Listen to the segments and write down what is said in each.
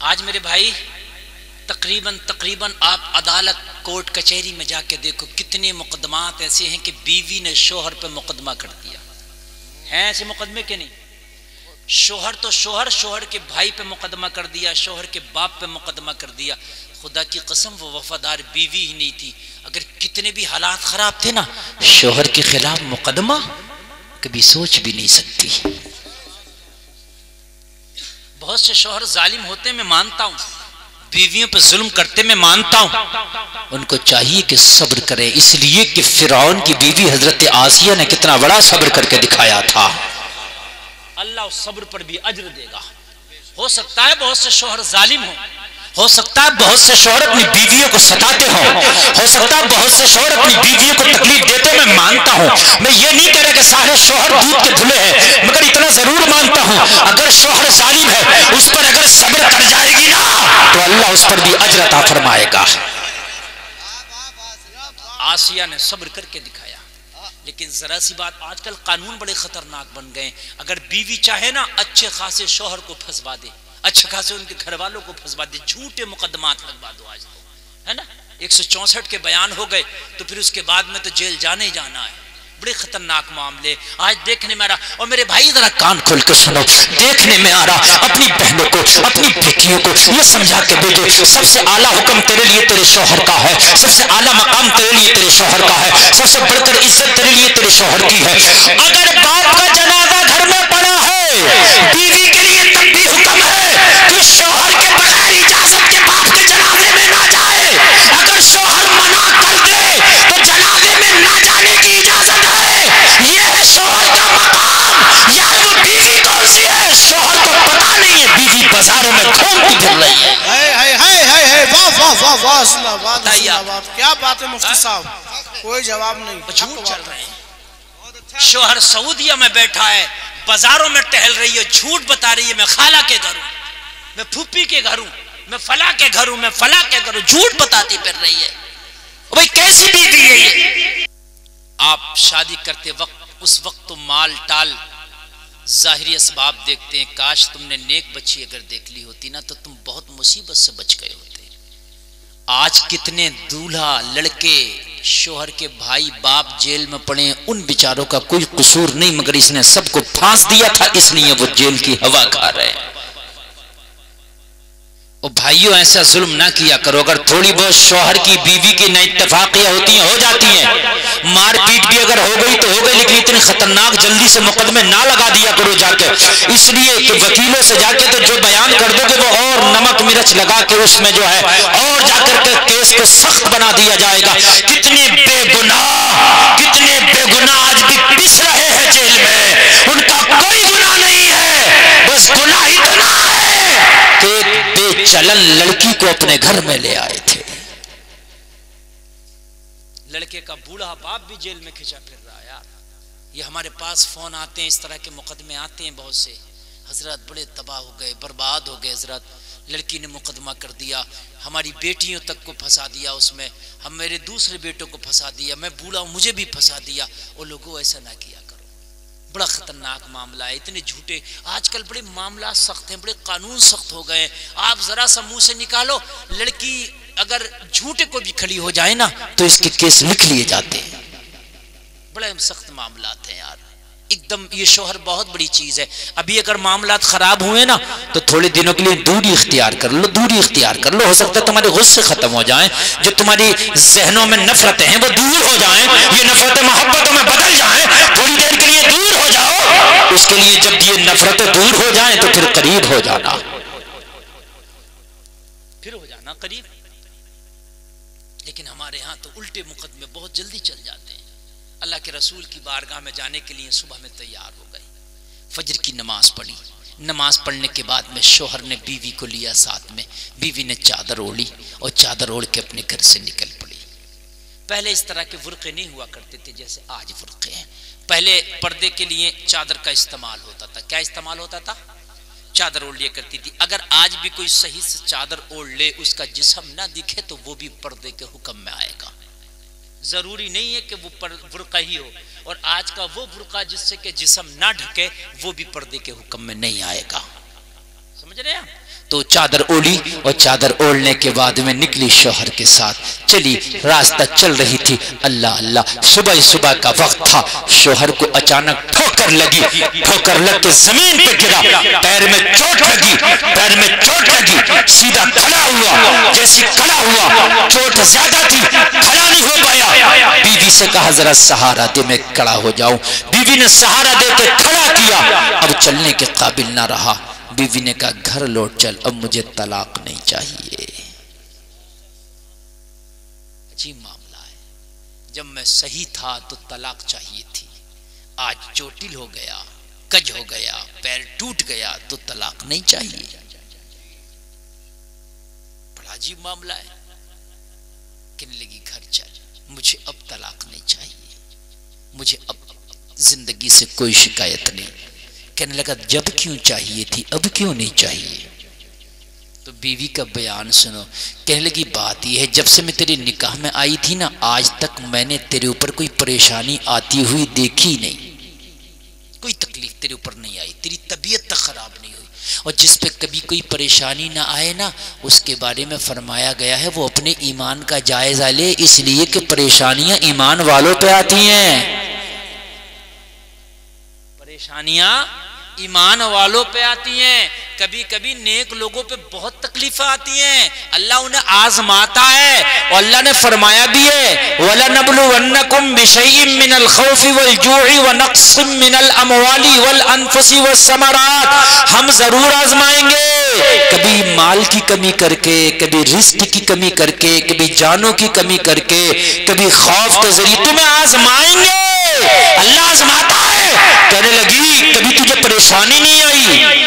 آج میرے بھائی تقریباً آپ عدالت کورٹ کچہری میں جا کے دیکھو کتنے مقدمات ایسے ہیں کہ بیوی نے شوہر پہ مقدمہ کر دیا. ہیں ایسے مقدمے کے نہیں؟ شوہر کے بھائی پہ مقدمہ کر دیا, شوہر کے باپ پہ مقدمہ کر دیا. خدا کی قسم وہ وفادار بیوی ہی نہیں تھی. اگر کتنے بھی حالات خراب تھے نا, شوہر کے خلاف مقدمہ کبھی سوچ بھی نہیں سکتی. بہت سے شوہر ظالم ہوتے میں مانتا ہوں, بیویوں پہ ظلم کرتے میں مانتا ہوں, ان کو چاہیے کہ صبر کریں, اس لیے کہ فرعون کی بیوی حضرت آسیہ نے کتنا بڑا صبر کر کے دکھایا تھا. اللہ اس صبر پر بھی اجر دے گا. ہو سکتا ہے بہت سے شوہر ظالم ہوں, ہو سکتا ہے بہت سے شوہر اپنی بیویوں کو ستاتے ہوں, ہو سکتا ہے بہت سے شوہر اپنی بیویوں کو تکلیف دیتے میں مانتا ہوں. میں یہ نہیں کہہ رہا کہ سارے شوہر دودھ کے دھلے ہیں, مگر اتنا ضرور مانتا ہوں اگر شوہر ظالم ہے اس پر اگر صبر کر جائے گی نا تو اللہ اس پر بھی اجر عطا فرمائے گا. آسیہ نے صبر کر کے دکھایا. لیکن ذرا سی بات, آج کل قانون بڑے خطرناک بن گئے. اگر بیوی چاہے نا اچھے خاصے شوہر کو پھنسوا دے, اچھے خاصے ان کے گھر والوں کو پھنسوا دے, جھوٹے مقدمات لگوا دو. آج تو ہے نا 164 کے بیان ہو گئے تو پھر اس کے بعد میں تو جیل جانا ہی جانا ہے. بڑے خطرناک معاملے آج دیکھنے میں آ رہا. اور میرے بھائی ذرا کان کھول کے سنو, دیکھنے میں آ رہا اپنی بہنوں کو اپنی بیٹیوں کو یہ سمجھا کے بھیجو سب سے اعلیٰ حکم تیرے لیے تیرے شوہر کا ہے, سب سے اعلیٰ مقام تیرے لیے تیرے شوہر کا ہے, سب سے بڑھ کر عزت تیرے لیے تیرے شوہر کی ہے. اگر باپ کا جنازہ گھر میں پڑا ہے, بیوی کے لیے تب بھی حکم ہے کہ شوہر کے بغیر اجازت کے باپ کے جنازے میں نہ جائے. اگر شوہر منع کر دے تو جنازے میں نہ جانے کی اجازت ہے. یہ ہے شوہر کا مقام. یار وہ بیوی کون سی ہے شوہر کو پتا نہیں ہے, بیوی بازاروں میں گھومتی پھر رہی ہے. کیا بات ہے مفتی صاحب, کوئی جواب نہیں. جھوٹ چل رہے ہیں. شوہر سعودیہ میں بیٹھا ہے, بازاروں میں ٹہل رہی ہے, جھوٹ بتا رہی ہے میں خالہ کے گھر ہوں, میں پھوپھی کے گھر ہوں, میں فلاں کے گھر ہوں, میں فلاں کے گھر ہوں, جھوٹ بتاتی پھر رہی ہے. بھئی کیسی بیوی ہے یہ؟ آپ شادی کرتے وقت اس وقت تو مال ٹال ظاہری اسباب دیکھتے ہیں. کاش تم نے نیک بچی اگر دیکھ لی ہوتی نا تو تم بہت مصیبت سے بچ گئے ہوتے. آج کتنے دولہا لڑکے شوہر کے بھائی باپ جیل میں پڑے, ان بیچاروں کا کوئی قصور نہیں مگر اس نے سب کو پھانس دیا تھا اس لیے وہ جیل کی ہوا کھا رہے ہیں. اور بھائیوں ایسا ظلم نہ کیا کرو. اگر تھوڑی بہت شوہر کی بیوی کی نہ اتفاقیاں ہوتی ہیں ہو جاتی ہیں, مار پیٹ بھی اگر ہو گئی تو ہو گئی, لیکن اتنی خطرناک جلدی سے مقدمے نہ لگا دیا کرو جا کے. اس لیے کہ وکیلوں سے جا کے تو جو بیان کر دو گے وہ اور نمک مرچ لگا کے اس میں جو ہے اور جا کر کے کیس کو سخت بنا دیا جائے گا. کتنے بے گناہ آج بھی پس رہے ہیں جیل میں, ان کا کوئی گناہ نہیں ہے, بس گناہ اتنا ہے کہ بے چلن لڑکی کو اپنے گھر میں لے آئے تھے. لڑکے کا بوڑھا باپ بھی جیل میں کھچا پھر رہا ہے. یہ ہمارے پاس فون آتے ہیں, اس طرح کے مقدمے آتے ہیں بہت سے. حضرات بڑے تباہ ہو گئے, برباد ہو گئے حضرات. لڑکی نے مقدمہ کر دیا, ہماری بیٹیوں تک کو پھنسا دیا اس میں, ہم میرے دوسرے بیٹوں کو پھنسا دیا, میں بوڑھا ہوں مجھے بھی پھنسا دیا. اور لوگوں ایسا نہ کیا کرو, بڑا خطرناک معاملہ ہے. اتنے جھوٹے آج کل بڑے معاملات سخت ہیں, بڑے قانون سخت ہو گئے. آپ ذرا سا منہ سے نکالو, لڑکی اگر جھوٹے کو بھی کھڑی ہو جائے نا تو اس کے کیس لکھ لیے جاتے ہیں. بڑے سخت معاملات ہیں یار ایک دم. یہ شوہر بہت بڑی چیز ہے. ابھی اگر معاملات خراب ہوئے نا تو تھوڑے دنوں کے لیے دوری اختیار کر لو, دوری اختیار کر لو. ہو سکتا ہے تمہارے غصے ختم ہو جائیں, جو تمہاری ذہنوں میں نفرتیں ہیں وہ دور ہو جائیں, یہ نفرتیں محبتوں میں بدل جائیں. تھوڑی دیر کے لیے دور ہو جاؤ, اس کے لیے جب یہ نفرتیں دور ہو جائیں تو پھر قریب ہو جانا, پھر ہو جانا قریب. لیکن ہمارے ہاں تو الٹے مقدمے بہت جلدی چل جاتے ہیں. اللہ کے رسول کی بارگاہ میں جانے کے لیے صبح میں تیار ہو گئی, فجر کی نماز پڑھی. نماز پڑھنے کے بعد میں شوہر نے بیوی کو لیا ساتھ میں, بیوی نے چادر اوڑھی اور چادر اوڑھ کے اپنے گھر سے نکل پڑی. پہلے اس طرح کے فرقے نہیں ہوا کرتے تھے جیسے آج فرقے ہیں. پہلے پردے کے لیے چادر کا استعمال ہوتا تھا. کیا استعمال ہوتا تھا؟ چادر اوڑھ لیا کرتی تھی. اگر آج بھی کوئی صحیح سے چادر اوڑھ لے, اس کا جسم نہ دکھے تو وہ بھی پردے کے حکم میں آئے گا. ضروری نہیں ہے کہ وہ برقع ہی ہو, اور آج کا وہ برقع جس سے کہ جسم نہ ڈھکے وہ بھی پردے کے حکم میں نہیں آئے گا. سمجھ رہے ہیں؟ تو تو چادر اوڑی اور چادر اوڑنے کے بعد میں نکلی شوہر کے ساتھ چلی، راستہ چل رہی تھی، اللہ اللہ صبح کا وقت تھا، شوہر کو اچانک ٹھوکر لگی، ٹھوکر لگ کے زمین پہ گرا، پیر میں چوٹ لگی، سیدھا کھڑا ہوا، جیسی کھڑا ہوا چوٹ زیادہ تھی، کھڑا نہیں ہو پایا، بیوی سے کہا ذرا سہارا دے میں کھڑا ہو جاؤں، بیوی نے سہارا دے کے کھڑا کیا، اب چلنے کے قابل نہ رہا، بیوی نے کہا گھر لوٹ چل، اب مجھے طلاق نہیں چاہیے۔ عجیب معاملہ ہے، جب میں صحیح تھا تو طلاق چاہیے تھی، آج چوٹل ہو گیا، کج ہو گیا، پیر ٹوٹ گیا تو طلاق نہیں چاہیے۔ بڑا عجیب معاملہ ہے، کہنے لگی گھر چل، مجھے اب طلاق نہیں چاہیے، مجھے اب زندگی سے کوئی شکایت نہیں۔ کہنے لگا جب کیوں چاہیے تھی اب کیوں نہیں چاہیے؟ تو بیوی کا بیان سنو، کہنے لگی بات یہ ہے جب سے میں تیرے نکاح میں آئی تھی نا، آج تک میں نے تیرے اوپر کوئی پریشانی آتی ہوئی دیکھی نہیں، کوئی تکلیف تیرے اوپر نہیں آئی، تیری طبیعت تک خراب نہیں ہوئی، اور جس پہ کبھی کوئی پریشانی نہ آئے نا، اس کے بارے میں فرمایا گیا ہے وہ اپنے ایمان کا جائزہ لے، اس لیے کہ پریشانیاں ایمان والوں پہ آتی ہیں، پریشانیاں ایمان والوں پہ آتی ہیں، کبھی کبھی نیک لوگوں پہ بہت تکلیفیں آتی ہیں، اللہ انہیں آزماتا ہے، اور اللہ نے فرمایا بھی ہے وَلَنَبْلُوَنَّكُمْ بِشَيْءٍ مِّنَ الْخَوْفِ وَالْجُوعِ وَنَقْصٍ مِّنَ الْأَمْوَالِ وَالْأَنفُسِ وَالثَّمَرَاتِ، ہم ضرور آزمائیں گے، کبھی مال کی کمی کر کے، کبھی رزق کی کمی کر کے، کبھی جانوں کی کمی کر کے، کبھی خوف کے ذریعے تمہیں آزمائیں گے، اللہ آزماتا ہے۔ کہنے لگی کبھی تجھے پریشانی نہیں آئی؟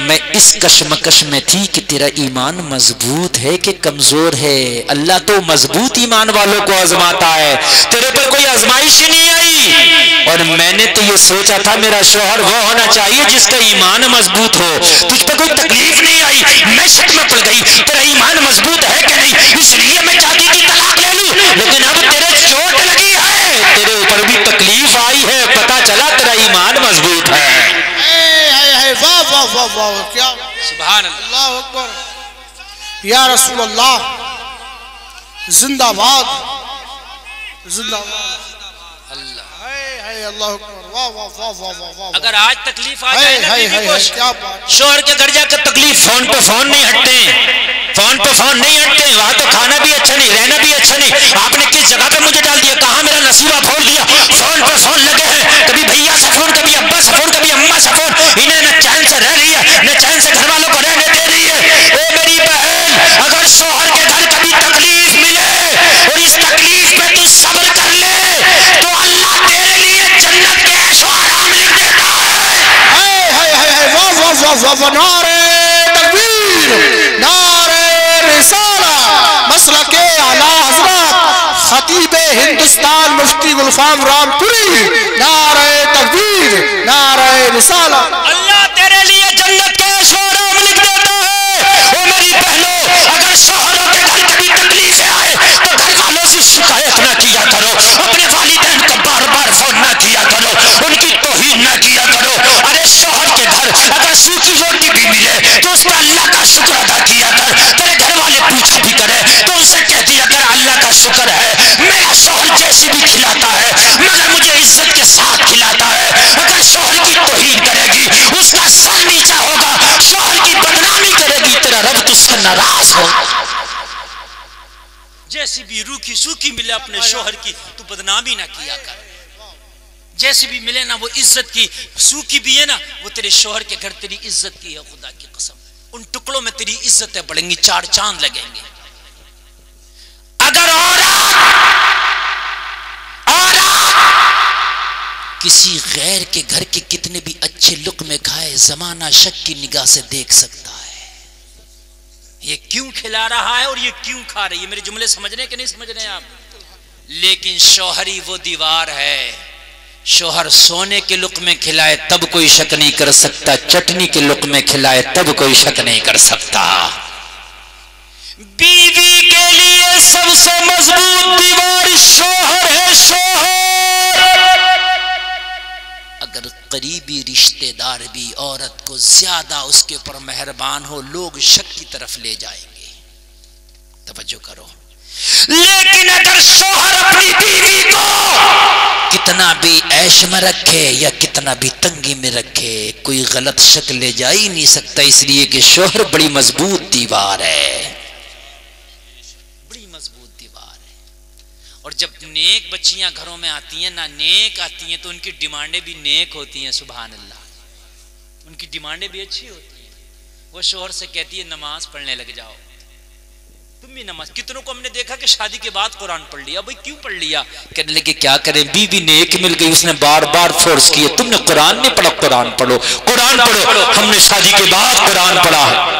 میں اس کشمکش میں تھی کہ تیرا ایمان مضبوط ہے کہ کمزور ہے، اللہ تو مضبوط ایمان والوں کو آزماتا ہے، تیرے پر کوئی آزمائش ہی نہیں آئی، اور میں نے تو یہ سوچا تھا میرا شوہر وہ ہونا چاہیے جس کا ایمان مضبوط ہو، تجھ پر کوئی تکلیف نہیں آئی، میں شک میں پڑ گئی تیرا ایمان مضبوط ہے کہ نہیں، اس لیے میں چاہتی تھی طلاق لے لوں، لیکن اب تیرے چوٹ لگی ہے، تیرے اوپر بھی تکلیف آئی ہے، پتہ چلا تیرا ایمان مضبوط ہے۔ واہ واہ واہ واہ، کیا سبحان اللہ، اللہ اکبر، یا رسول اللہ، زندہ باد، زندہ باد، اللہ اکبر، واہ واہ واہ واہ واہ۔ اگر آج تکلیف آ جائے نا بیوی کو، کیا بات، شوہر کے گھر جا کر تکلیف، فون پہ فون نہیں ہٹتے، فون پہ فون نہیں ہٹتے، وہاں تو کھانا بھی اچھا نہیں، رہنا بھی اچھا نہیں، آپ نے کس جگہ پہ مجھے ڈال دیا، کہاں میرا نصیبہ پھوڑ دیا، فون پہ فون لگے ہیں، کبھی بھیا سے فون، کبھی ابا سے فون، کبھی اماں سے فون، انہیں نہ چین سے رہ رہی ہے، نہ چین سے گھر والوں کو رہنے دے رہی ہے۔ اے میری بہن، اگر شوہر کے گھر کبھی تکلیف ملے اور اس تکلیف پہ تو صبر کر لے تو اللہ تیرے لیے جنت کے عیش و آرام لکھ دیتا ہے۔ واہ واہ واہ واہ، نعرہ تکبیر، نعرہ رسالہ، مسلک اعلیٰ حضرت خطیب ہندوستان مفتی گلفام رام پوری، نعرہ تکبیر، نعرہ رسالہ، اللہ تیرے لیے جنت کے عیش و آرام لکھ دیتا ہے۔ او میری بہنوں، اگر شوہروں کے گھر کبھی تکلیفیں آئے تو گھر والوں سے شکایت نہ کیا کرو، اپنے والدین کو بار بار فون نہ کیا کرو، ان کی توہین نہ کیا کرو۔ ارے شوہر کے گھر اگر سوکھی روٹی بھی ملے تو اس کا اللہ کا شکر ادا کیا کر، تیرے گھر والے پوچھا بھی کرے تو ان سے کہہ دیا کر اللہ کا شکر ہے، میرا شوہر جیسی بھی کھلاتا ہے مگر مجھے عزت کے ساتھ کھلاتا ہے۔ اگر شوہر کی توہین کرے گی اس کا سر نیچا ہوگا، شوہر کی بدنامی کرے گی تیرا رب تجھ سے ناراض ہوگا۔ جیسی بھی روکھی سوکھی ملے اپنے شوہر کی تو بدنامی نہ کیا کر، جیسی بھی ملے نا وہ عزت کی، سوکھی بھی ہے نا وہ تیرے شوہر کے گھر تیری عزت کی ہے، خدا کی قسم ان ٹکڑوں میں تیری عزتیں بڑھیں گی، چار چاند لگیں گے۔ اگر کسی غیر کے گھر کے کتنے بھی اچھے لقمے کھائے، زمانہ شک کی نگاہ سے دیکھ سکتا ہے یہ کیوں کھلا رہا ہے اور یہ کیوں کھا رہی ہے، میرے جملے سمجھ رہے ہیں کہ نہیں سمجھ رہے ہیں آپ؟ لیکن شوہری وہ دیوار ہے، شوہر سونے کے لقمے کھلائے تب کوئی شک نہیں کر سکتا، چٹنی کے لقمے کھلائے تب کوئی شک نہیں کر سکتا۔ بیوی کے لیے سب سے مضبوط دیوار شوہر ہے، شوہر اگر قریبی رشتہ دار بھی عورت کو زیادہ اس کے پر مہربان ہو لوگ شک کی طرف لے جائیں گے. توجہ کرو. لیکن اگر شوہر اپنی بیوی کو کتنا بھی عیش میں رکھے یا کتنا بھی تنگی میں رکھے کوئی غلط شک لے جا ہی نہیں سکتا، اس لیے کہ شوہر بڑی مضبوط دیوار ہے، بڑی مضبوط دیوار ہے. اور جب نیک بچیاں گھروں میں آتی ہیں، نہ نیک آتی ہیں تو ان کی ڈیمانڈیں بھی نیک ہوتی ہیں. سبحان اللہ، ان کی ڈیمانڈیں بھی اچھی ہوتی ہیں. وہ شوہر سے کہتی ہے نماز پڑھنے لگ جاؤ، تم بھی نماز. کتنوں کو ہم نے دیکھا کہ شادی کے بعد قرآن پڑھ لیا. بھائی کیوں پڑھ لیا؟ کہنے لگے کیا کریں، بیوی نیک مل گئی، اس نے بار بار فورس کیے تم نے قرآن نہیں پڑھا، قرآن پڑھو، قرآن پڑھو. ہم نے شادی کے بعد قرآن پڑھا ہے.